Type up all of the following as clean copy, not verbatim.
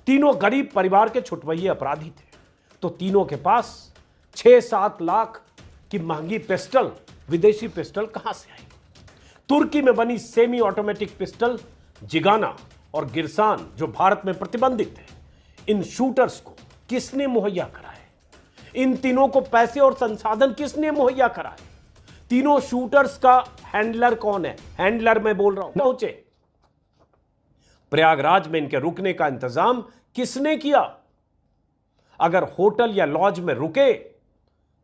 तीनों गरीब परिवार के छुटवैये अपराधी थे। तो तीनों के पास 6-7 लाख की महंगी पिस्टल, विदेशी पिस्टल कहां से आई? तुर्की में बनी सेमी ऑटोमेटिक पिस्टल जिगाना और गिरसान जो भारत में प्रतिबंधित है, इन शूटर्स को किसने मुहैया कराए? इन तीनों को पैसे और संसाधन किसने मुहैया कराए? तीनों शूटर्स का हैंडलर कौन है? हैंडलर मैं बोल रहा हूं। पहुंचे प्रयागराज में इनके रुकने का इंतजाम किसने किया? अगर होटल या लॉज में रुके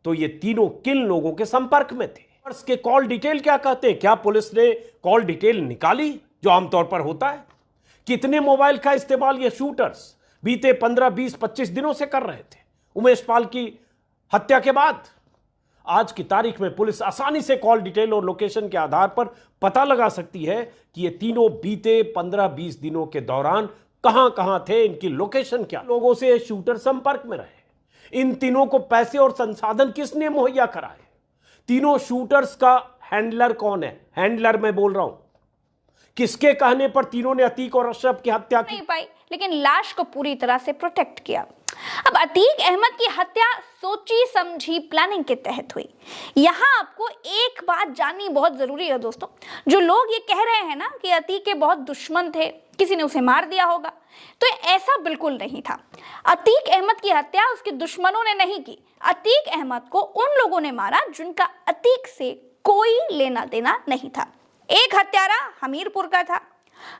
तो ये तीनों किन लोगों के संपर्क में थे? के कॉल डिटेल क्या कहते हैं? क्या पुलिस ने कॉल डिटेल निकाली जो आमतौर पर होता है? कितने मोबाइल का इस्तेमाल ये शूटर्स बीते 15, 20, 25 दिनों से कर रहे थे उमेश पाल की हत्या के बाद? आज की तारीख में पुलिस आसानी से कॉल डिटेल और लोकेशन के आधार पर पता लगा सकती है कि ये तीनों बीते 15-20 दिनों के दौरान कहां कहां थे, इनकी लोकेशन क्या। लोगों से ये शूटर संपर्क में रहे। इन तीनों को पैसे और संसाधन किसने मुहैया कराए? तीनों शूटर्स का हैंडलर कौन है? हैंडलर मैं बोल रहा हूं। किसके कहने पर तीनों ने अतीक और अशरफ की हत्या की? नहीं पाई, लेकिन लाश को पूरी तरह से प्रोटेक्ट किया। अब अतीक अहमद की हत्या सोची समझी प्लानिंग के तहत हुई। यहाँ आपको एक बात जाननी बहुत जरूरी है दोस्तों। जो लोग ये कह रहे हैं ना कि अतीक के बहुत दुश्मन थे, किसी ने उसे मार दिया होगा, तो ऐसा बिल्कुल नहीं था। अतीक अहमद की हत्या उसके दुश्मनों ने नहीं की। अतीक अहमद को उन लोगों ने मारा जिनका अतीक से कोई लेना देना नहीं था। एक हत्यारा हमीरपुर का था,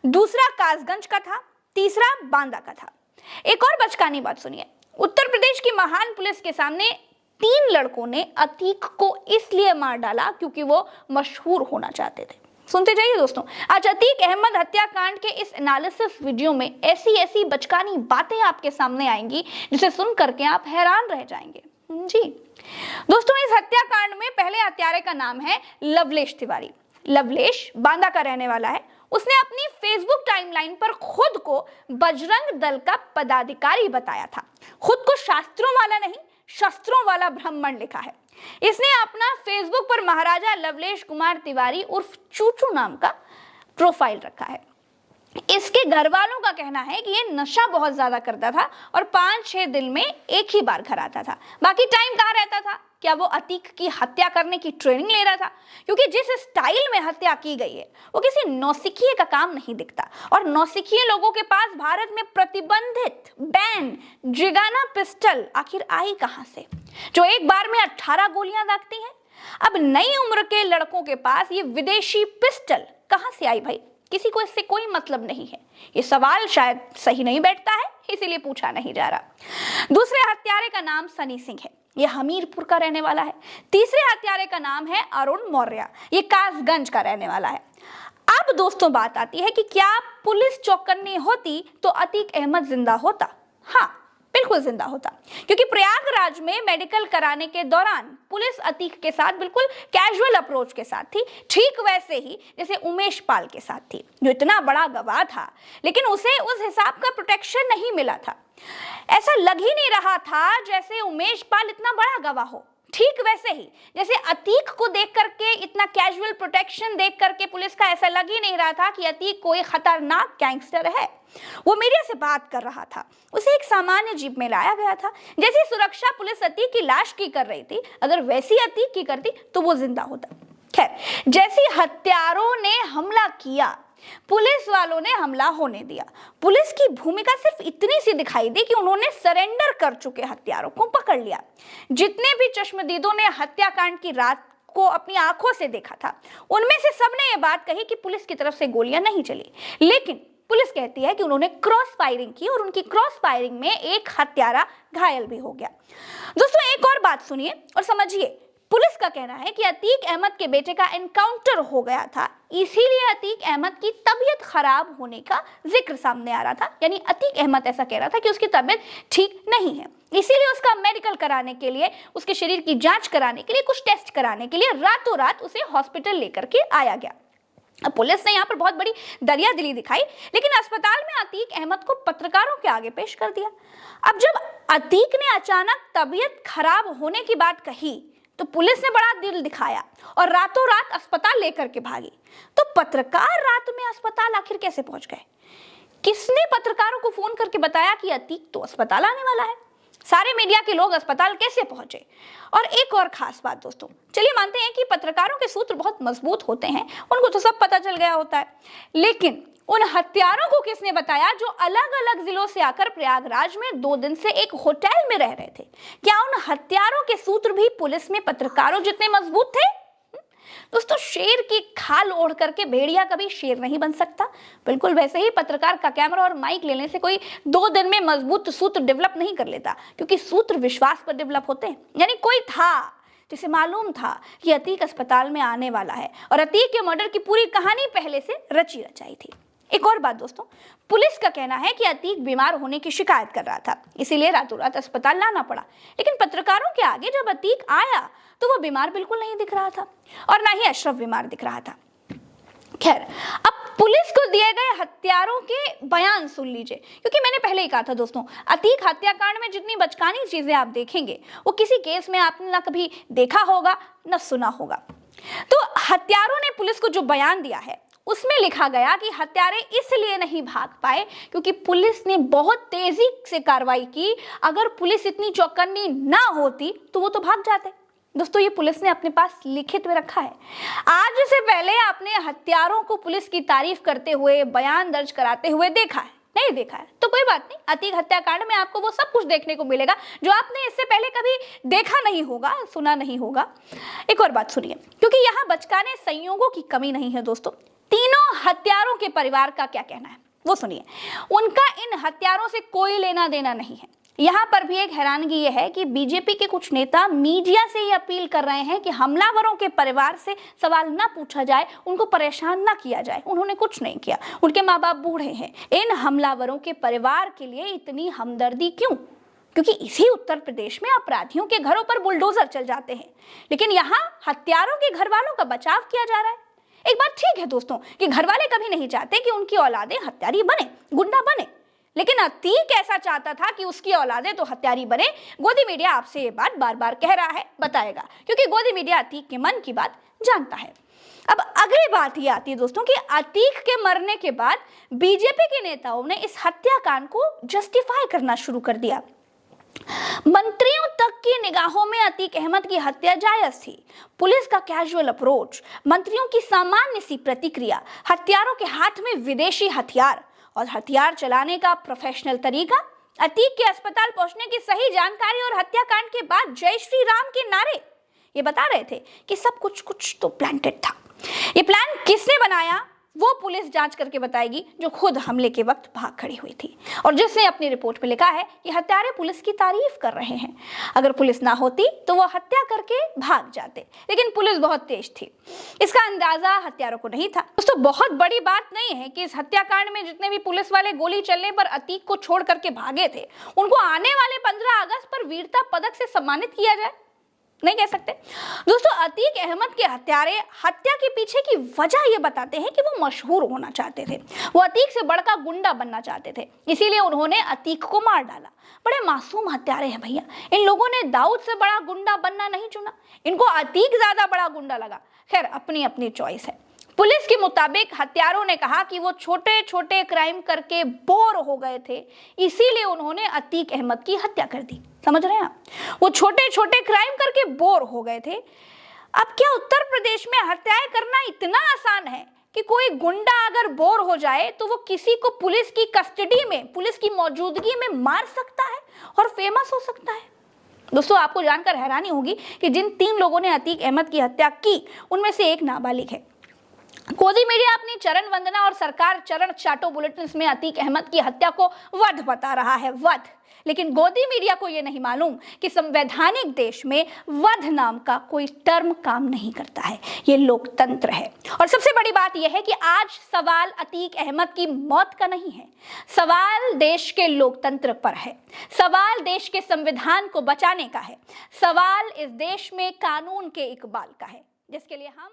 दूसरा कासगंज का था, तीसरा बांदा का था। एक और बचकानी बात सुनिए। उत्तर प्रदेश की महान पुलिस के सामने 3 लड़कों ने अतीक को इसलिए मार डाला क्योंकि वो मशहूर होना चाहते थे। सुनते जाइए दोस्तों। आज अतीक अहमद हत्याकांड के इस एनालिसिस वीडियो में ऐसी बचकानी बातें आपके सामने आएंगी जिसे सुन करके आप हैरान रह जाएंगे। जी दोस्तों, इस हत्याकांड में पहले हत्यारे का नाम है लवलेश तिवारी। लवलेश बांदा का रहने वाला है। उसने अपनी फेसबुक टाइमलाइन पर खुद को बजरंग दल का पदाधिकारी बताया था। खुद को शास्त्रों वाला नहीं, शस्त्रों वाला ब्राह्मण लिखा है। इसने अपना फेसबुक पर महाराजा लवलेश कुमार तिवारी उर्फ चूचू नाम का प्रोफाइल रखा है। इसके घर वालों का कहना है कि ये नशा बहुत ज्यादा करता था और 5-6 दिन में एक ही बार घर आता था। बाकी टाइम कहाँ रहता था? क्या वो अतीक की हत्या करने की ट्रेनिंग ले रहा था? क्योंकि जिस स्टाइल में हत्या की गई है वो किसी नौसिखिए का काम नहीं दिखता। और नौसिखिए लोगों के पास भारत में प्रतिबंधित बैन जिगाना पिस्टल आखिर आई कहां से, जो एक बार में 18 गोलियां दागती है? अब नई उम्र के लड़कों के पास ये विदेशी पिस्टल कहां से आई भाई? किसी को इससे कोई मतलब नहीं है। ये सवाल शायद सही नहीं बैठता है, इसीलिए पूछा नहीं जा रहा। दूसरे हत्यारे का नाम सनी सिंह है। ये हमीरपुर का रहने वाला है। तीसरे हत्यारे का नाम है अरुण मौर्य। ये कासगंज का रहने वाला है। अब दोस्तों बात आती है कि क्या पुलिस चौकन्नी होती तो अतीक अहमद जिंदा होता? हाँ, बिल्कुल जिंदा होता, क्योंकि प्रयागराज में मेडिकल कराने के दौरान पुलिस अतीक के साथ बिल्कुल कैजुअल अप्रोच के साथ थी, ठीक वैसे ही जैसे उमेश पाल के साथ थी, जो इतना बड़ा गवाह था लेकिन उसे उस हिसाब का प्रोटेक्शन नहीं मिला था। ऐसा लग ही नहीं रहा था जैसे उमेश पाल इतना बड़ा गवाह हो। ठीक वैसे ही जैसे अतीक को देख करके इतना कैजुअल प्रोटेक्शन देख करके पुलिस का ऐसा लग ही नहीं रहा था कि अतीक कोई खतरनाक गैंगस्टर है। वो मीडिया से बात कर रहा था, उसे एक सामान्य जीप में लाया गया था। जैसी सुरक्षा पुलिस अतीक की लाश की कर रही थी, अगर वैसी अतीक की करती तो वो जिंदा होता। खैर, जैसी हत्यारों ने हमला किया, पुलिस वालों ने हमला होने दिया। पुलिस की भूमिका सिर्फ इतनी सी दिखाई दी कि उन्होंने सरेंडर कर चुके हत्यारों को पकड़ लिया। जितने भी चश्मदीदों ने हत्याकांड की रात को अपनी आंखों से देखा था, उनमें से सबने ये बात कही कि पुलिस की तरफ से गोलियां नहीं चली, लेकिन पुलिस कहती है कि उन्होंने क्रॉस फायरिंग की और उनकी क्रॉस फायरिंग में एक हत्यारा घायल भी हो गया। दोस्तों, एक और बात सुनिए और समझिए। पुलिस का कहना है कि अतीक अहमद के बेटे का एनकाउंटर हो गया था, इसीलिए अतीक अहमद की तबीयत खराब होने का जिक्र सामने आ रहा था। यानी अतीक अहमद ऐसा कह रहा था कि उसकी तबीयत ठीक नहीं है, इसीलिए उसका मेडिकल कराने के लिए, उसके शरीर की जांच कराने के लिए, कुछ टेस्ट कराने के लिए रातों रात उसे हॉस्पिटल लेकर के आया गया। अब पुलिस ने यहाँ पर बहुत बड़ी दरियादिली दिखाई, लेकिन अस्पताल में अतीक अहमद को पत्रकारों के आगे पेश कर दिया। अब जब अतीक ने अचानक तबीयत खराब होने की बात कही तो पुलिस ने बड़ा दिल दिखाया और रातों रात अस्पताल लेकर के भागी। तो पत्रकार रात में अस्पताल आखिर कैसे पहुंच गए? किसने पत्रकारों को फोन करके बताया कि अतीक तो अस्पताल आने वाला है? सारे मीडिया के लोग अस्पताल कैसे पहुंचे? और एक और खास बात दोस्तों, चलिए मानते हैं कि पत्रकारों के सूत्र बहुत मजबूत होते हैं, उनको तो सब पता चल गया होता है, लेकिन उन हत्यारों को किसने बताया जो अलग अलग जिलों से आकर प्रयागराज में 2 दिन से एक होटल में रह रहे थे? क्या उन हत्यारों के सूत्र भी पुलिस में पत्रकारों जितने मजबूत थे? दोस्तों, शेर की खाल ओढ़ करके भेड़िया कभी शेर नहीं बन सकता। बिल्कुल वैसे ही पत्रकार का कैमरा और माइक लेने से कोई 2 दिन में मजबूत सूत्र डेवलप नहीं कर लेता, क्योंकि सूत्र विश्वास पर डेवलप होते हैं। यानी कोई था जिसे मालूम था कि अतीक अस्पताल में आने वाला है और अतीक के मर्डर की पूरी कहानी पहले से रची रचाई थी। एक और बात दोस्तों, पुलिस का कहना है कि अतीक बीमार होने की शिकायत कर रहा था, इसीलिए रातों रात अस्पताल लाना पड़ा। लेकिन पत्रकारों के आगे जब अतीक आया तो वो बीमार बिल्कुल नहीं दिख रहा था और ना ही अशरफ बीमार दिख रहा था। खैर, अब पुलिस को दिए गए हत्यारों के बयान सुन लीजिए, क्योंकि मैंने पहले ही कहा था दोस्तों, अतीक हत्याकांड में जितनी बचकानी चीजें आप देखेंगे वो किसी केस में आपने ना कभी देखा होगा ना सुना होगा। तो हत्यारों ने पुलिस को जो बयान दिया है उसमें लिखा गया कि हत्यारे इसलिए नहीं भाग पाए क्योंकि पुलिस ने बहुत तेजी से कार्रवाई की। अगर पुलिस इतनी चौकन्नी ना होती तो वो तो भाग जाते। दोस्तों, ये पुलिस ने अपने पास लिखित में रखा है। आज से पहले आपने हत्यारों को पुलिस की तारीफ करते हुए, बयान दर्ज कराते हुए देखा है? नहीं देखा है तो कोई बात नहीं, अतीक हत्याकांड में आपको वो सब कुछ देखने को मिलेगा जो आपने इससे पहले कभी देखा नहीं होगा, सुना नहीं होगा। एक और बात सुनिए, क्योंकि यहाँ बचकाने संयोगों की कमी नहीं है दोस्तों। तीनों हत्यारों के परिवार का क्या कहना है वो सुनिए। उनका इन हत्यारों से कोई लेना देना नहीं है। यहाँ पर भी एक हैरानगी यह है कि बीजेपी के कुछ नेता मीडिया से ये अपील कर रहे हैं कि हमलावरों के परिवार से सवाल ना पूछा जाए, उनको परेशान ना किया जाए। उन्होंने कुछ नहीं किया, उनके माँ बाप बूढ़े हैं। इन हमलावरों के परिवार के लिए इतनी हमदर्दी क्यों? क्योंकि इसी उत्तर प्रदेश में अपराधियों के घरों पर बुलडोजर चल जाते हैं, लेकिन यहाँ हत्यारों के घर वालों का बचाव किया जा रहा है। एक बात ठीक है दोस्तों कि घर वाले कभी नहीं चाहते कि उनकी औलादें हत्यारी बने, गुंडा बने, लेकिन अतीक ऐसा चाहता था कि उसकी औलादें तो हत्यारी बने। गोदी मीडिया आपसे ये बात बार बार कह रहा है, बताएगा, क्योंकि गोदी मीडिया अतीक के मन की बात जानता है। अब अगली बात ये आती है दोस्तों कि अतीक के मरने के बाद बीजेपी के नेताओं ने इस हत्याकांड को जस्टिफाई करना शुरू कर दिया। मंत्रियों तक की निगाहों में अतीक अहमद की हत्या जायज थी। पुलिस का कैजुअल अप्रोच, मंत्रियों की सामान्य सी प्रतिक्रिया, हत्यारों के हाथ में विदेशी हथियार और हथियार चलाने का प्रोफेशनल तरीका, अतीक के अस्पताल पहुंचने की सही जानकारी और हत्याकांड के बाद जय श्री राम के नारे, ये बता रहे थे कि सब कुछ तो प्लांटेड था। ये प्लान किसने बनाया वो पुलिस जांच करके बताएगी, जो खुद हमले के वक्त भाग खड़ी हुई थी और जिसने अपनी रिपोर्ट में लिखा है कि हत्यारे पुलिस की तारीफ कर रहे हैं। अगर पुलिस ना होती तो वो हत्या करके भाग जाते, लेकिन पुलिस बहुत तेज थी। इसका अंदाजा हत्यारों को नहीं था। दोस्तों, बहुत बड़ी बात नहीं है कि इस हत्याकांड में जितने भी पुलिस वाले गोली चलने पर अतीक को छोड़ करके भागे थे, उनको आने वाले 15 अगस्त पर वीरता पदक से सम्मानित किया जाए, नहीं कह सकते। दोस्तों, अतीक अहमद के हत्यारे हत्या के पीछे की वजह ये बताते हैं कि वो मशहूर होना चाहते थे, वो अतीक से बड़ा गुंडा बनना चाहते थे, इसीलिए उन्होंने अतीक को मार डाला। बड़े मासूम हत्यारे हैं भैया, इन लोगों ने दाऊद से बड़ा गुंडा बनना नहीं चुना, इनको अतीक ज्यादा बड़ा गुंडा लगा। खैर, अपनी अपनी चॉइस है। पुलिस के मुताबिक हत्यारों ने कहा कि वो छोटे छोटे क्राइम करके बोर हो गए थे, इसीलिए उन्होंने अतीक अहमद की हत्या कर दी। समझ रहे हैं आप? वो छोटे छोटे क्राइम करके बोर हो गए थे। अब क्या उत्तर प्रदेश में हत्याएं करना इतना आसान है कि कोई गुंडा अगर बोर हो जाए तो वो किसी को पुलिस की कस्टडी में, पुलिस की मौजूदगी में मार सकता है और फेमस हो सकता है? दोस्तों, आपको जानकर हैरानी होगी कि जिन 3 लोगों ने अतीक अहमद की हत्या की उनमें से एक नाबालिग है। गोदी मीडिया अपनी चरण वंदना और सरकार चरण चाटो बुलेटिन में अतीक अहमद की हत्या को वध बता रहा है, वध। लेकिन गोदी मीडिया को यह नहीं मालूम कि संवैधानिक देश में वध नाम का कोई टर्म काम नहीं करता है, ये लोकतंत्र है। और सबसे बड़ी बात यह है कि आज सवाल अतीक अहमद की मौत का नहीं है, सवाल देश के लोकतंत्र पर है, सवाल देश के संविधान को बचाने का है, सवाल इस देश में कानून के इकबाल का है, जिसके लिए हम